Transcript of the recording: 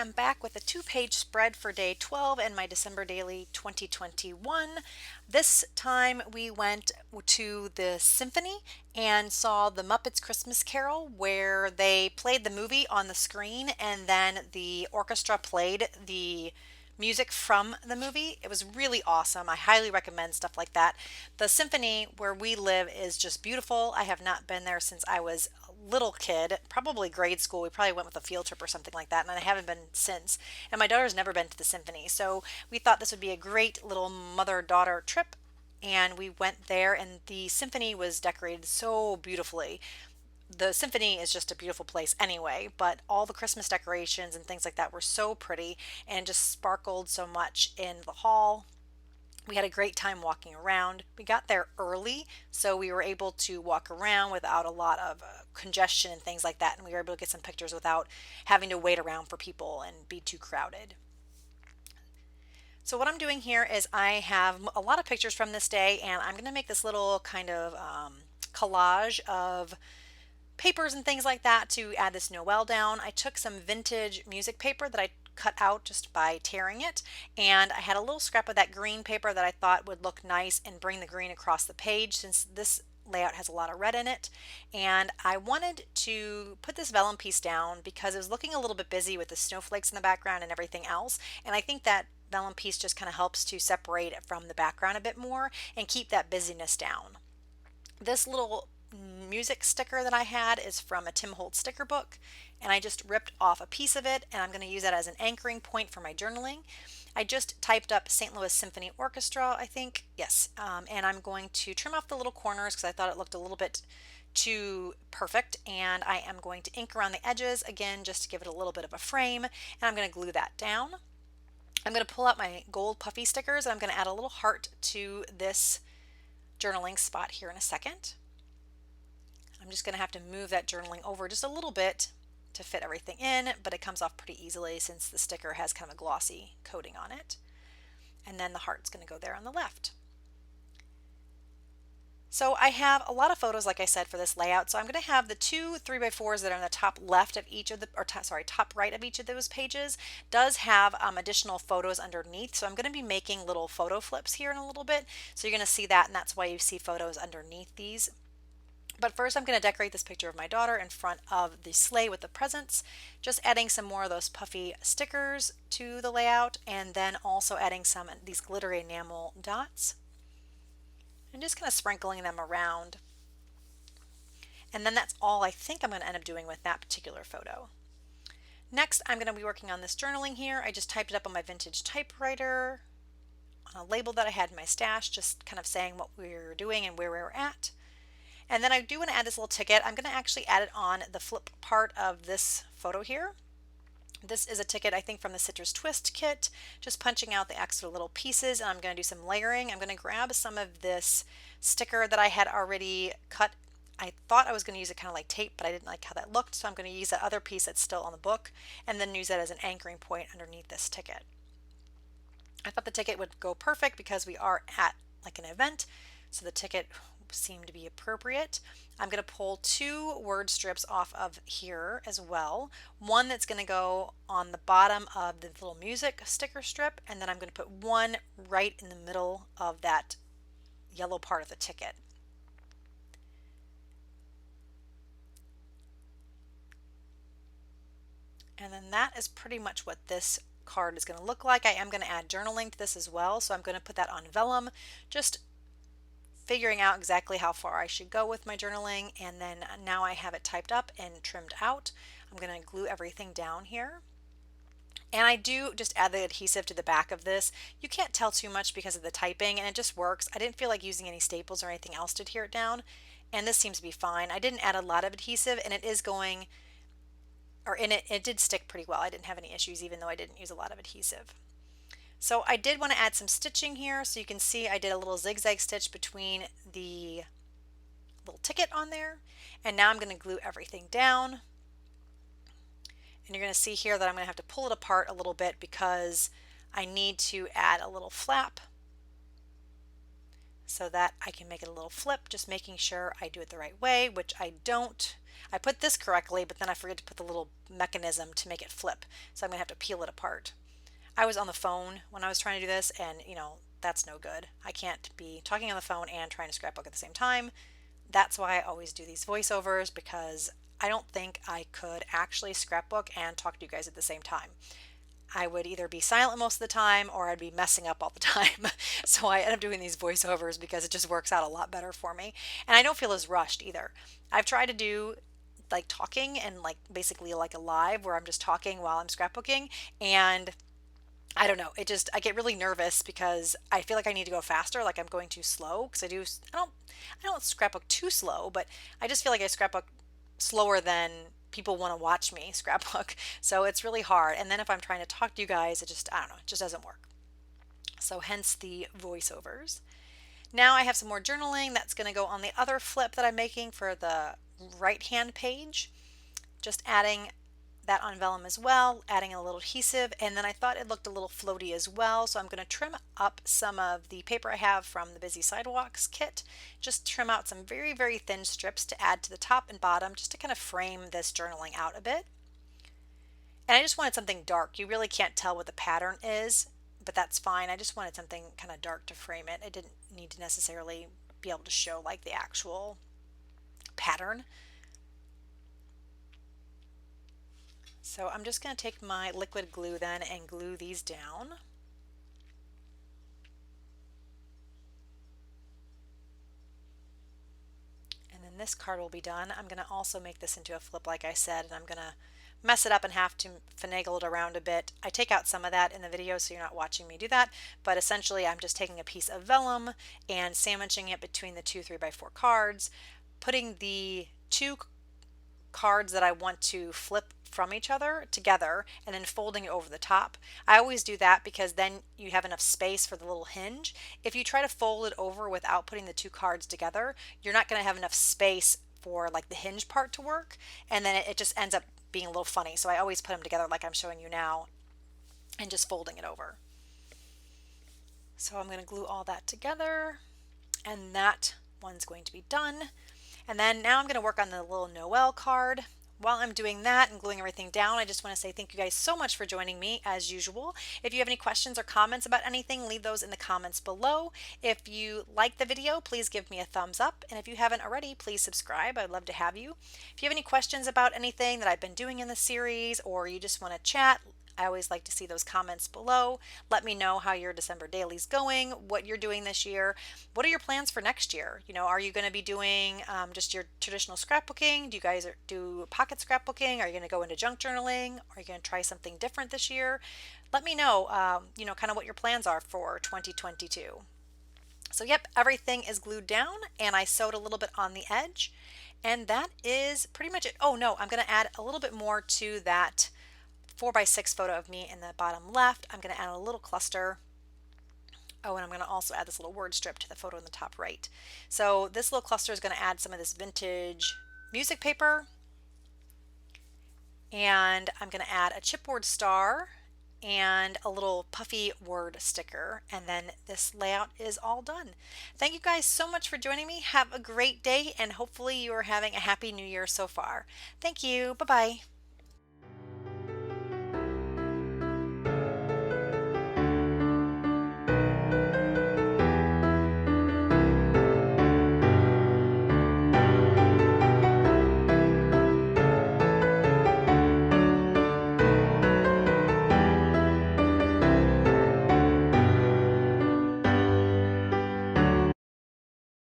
am back with a two-page spread for day 12 and my December daily 2021. This time we went to the symphony and saw the Muppets Christmas Carol, where they played the movie on the screen and then the orchestra played the music from the movie. It was really awesome. I highly recommend stuff like that. The symphony where we live is just beautiful. I have not been there since I was a little kid, probably grade school. We probably went with a field trip or something like that, and I haven't been since. And my daughter's never been to the symphony. So we thought this would be a great little mother-daughter trip. And we went there, and the symphony was decorated so beautifully. The symphony is just a beautiful place anyway, but all the Christmas decorations and things like that were so pretty and just sparkled so much in the hall. We had a great time walking around. We got there early, so we were able to walk around without a lot of congestion and things like that, and we were able to get some pictures without having to wait around for people and be too crowded. So what I'm doing here is I have a lot of pictures from this day, and I'm going to make this little kind of collage of papers and things like that to add this Noel down. I took some vintage music paper that I cut out just by tearing it, and I had a little scrap of that green paper that I thought would look nice and bring the green across the page, since this layout has a lot of red in it. And I wanted to put this vellum piece down because it was looking a little bit busy with the snowflakes in the background and everything else, and I think that vellum piece just kind of helps to separate it from the background a bit more and keep that busyness down. This little music sticker that I had is from a Tim Holtz sticker book, and I just ripped off a piece of it, and I'm going to use that as an anchoring point for my journaling. I just typed up St. Louis Symphony Orchestra, I think, yes, and I'm going to trim off the little corners because I thought it looked a little bit too perfect, and I am going to ink around the edges again just to give it a little bit of a frame, and I'm going to glue that down. I'm going to pull out my gold puffy stickers, and I'm going to add a little heart to this journaling spot here in a second. I'm just going to have to move that journaling over just a little bit to fit everything in, but it comes off pretty easily since the sticker has kind of a glossy coating on it. And then the heart's going to go there on the left. So I have a lot of photos, like I said, for this layout. So I'm going to have the two 3x4s that are on the top left of each of the, or top right of each of those pages does have additional photos underneath. So I'm going to be making little photo flips here in a little bit. So you're going to see that, and that's why you see photos underneath these. But first I'm going to decorate this picture of my daughter in front of the sleigh with the presents, just adding some more of those puffy stickers to the layout, and then also adding some of these glittery enamel dots and just kind of sprinkling them around. And then that's all I think I'm going to end up doing with that particular photo. Next, I'm going to be working on this journaling here. I just typed it up on my vintage typewriter on a label that I had in my stash, just kind of saying what we were doing and where we were at. And then I do want to add this little ticket. I'm going to actually add it on the flip part of this photo here. This is a ticket, I think, from the Citrus Twist kit, just punching out the extra little pieces, and I'm going to do some layering. I'm going to grab some of this sticker that I had already cut. I thought I was going to use it kind of like tape, but I didn't like how that looked, so I'm going to use that other piece that's still on the book and then use that as an anchoring point underneath this ticket. I thought the ticket would go perfect because we are at like an event, so the ticket seemed to be appropriate. I'm going to pull two word strips off of here as well. One that's going to go on the bottom of the little music sticker strip, and then I'm going to put one right in the middle of that yellow part of the ticket. And then that is pretty much what this card is going to look like. I am going to add journaling to this as well, so I'm going to put that on vellum, just figuring out exactly how far I should go with my journaling, and then now I have it typed up and trimmed out. I'm going to glue everything down here. And I do just add the adhesive to the back of this. You can't tell too much because of the typing, and it just works. I didn't feel like using any staples or anything else to adhere it down, and this seems to be fine. I didn't add a lot of adhesive, and it is going, or in it, it did stick pretty well. I didn't have any issues even though I didn't use a lot of adhesive. So I did want to add some stitching here, so you can see I did a little zigzag stitch between the little ticket on there, and now I'm going to glue everything down. And you're going to see here that I'm going to have to pull it apart a little bit because I need to add a little flap so that I can make it a little flip, just making sure I do it the right way, which I don't. I put this correctly, but then I forget to put the little mechanism to make it flip. So I'm gonna have to peel it apart. I was on the phone when I was trying to do this, and that's no good. I can't be talking on the phone and trying to scrapbook at the same time. That's why I always do these voiceovers, because I don't think I could actually scrapbook and talk to you guys at the same time. I would either be silent most of the time or I'd be messing up all the time. So I end up doing these voiceovers because it just works out a lot better for me. And I don't feel as rushed either. I've tried to do like talking and like basically like a live where I'm just talking while I'm scrapbooking, and I don't know, it just I get really nervous because I feel like I need to go faster, like I'm going too slow, because I don't scrapbook too slow, but I just feel like I scrapbook slower than people want to watch me scrapbook. So it's really hard. And then if I'm trying to talk to you guys, I don't know, it just doesn't work. So hence the voiceovers. Now I have some more journaling that's going to go on the other flip that I'm making for the right hand page. Just adding that on vellum as well, adding a little adhesive, and then I thought it looked a little floaty as well, so I'm going to trim up some of the paper I have from the Busy Sidewalks kit. Just trim out some very, very thin strips to add to the top and bottom, just to kind of frame this journaling out a bit. And I just wanted something dark. You really can't tell what the pattern is, but that's fine. I just wanted something kind of dark to frame it. It didn't need to necessarily be able to show like the actual pattern. So I'm just going to take my liquid glue then and glue these down. And then this card will be done. I'm going to also make this into a flip like I said, and I'm going to mess it up and have to finagle it around a bit. I take out some of that in the video so you're not watching me do that, but essentially I'm just taking a piece of vellum and sandwiching it between the two 3x4 cards, putting the two cards that I want to flip from each other together, and then folding it over the top. I always do that because then you have enough space for the little hinge. If you try to fold it over without putting the two cards together, you're not going to have enough space for like the hinge part to work, and then it just ends up being a little funny. So I always put them together like I'm showing you now and just folding it over. So I'm going to glue all that together, and that one's going to be done. And then now I'm going to work on the little Noel card. While I'm doing that and gluing everything down, I just want to say thank you guys so much for joining me as usual. If you have any questions or comments about anything, leave those in the comments below. If you like the video, please give me a thumbs up. And if you haven't already, please subscribe. I'd love to have you. If you have any questions about anything that I've been doing in the series, or you just want to chat, I always like to see those comments below. Let me know how your December daily's going, what you're doing this year. What are your plans for next year? Are you going to be doing just your traditional scrapbooking? Do you guys do pocket scrapbooking? Are you going to go into junk journaling? Are you going to try something different this year? Let me know, kind of what your plans are for 2022. So yep, everything is glued down, and I sewed a little bit on the edge, and that is pretty much it. Oh no, I'm going to add a little bit more to that 4x6 photo of me in the bottom left. I'm going to add a little cluster. Oh, and I'm going to also add this little word strip to the photo in the top right. So this little cluster is going to add some of this vintage music paper. And I'm going to add a chipboard star and a little puffy word sticker. And then this layout is all done. Thank you guys so much for joining me. Have a great day, and hopefully you are having a happy new year so far. Thank you. Bye-bye.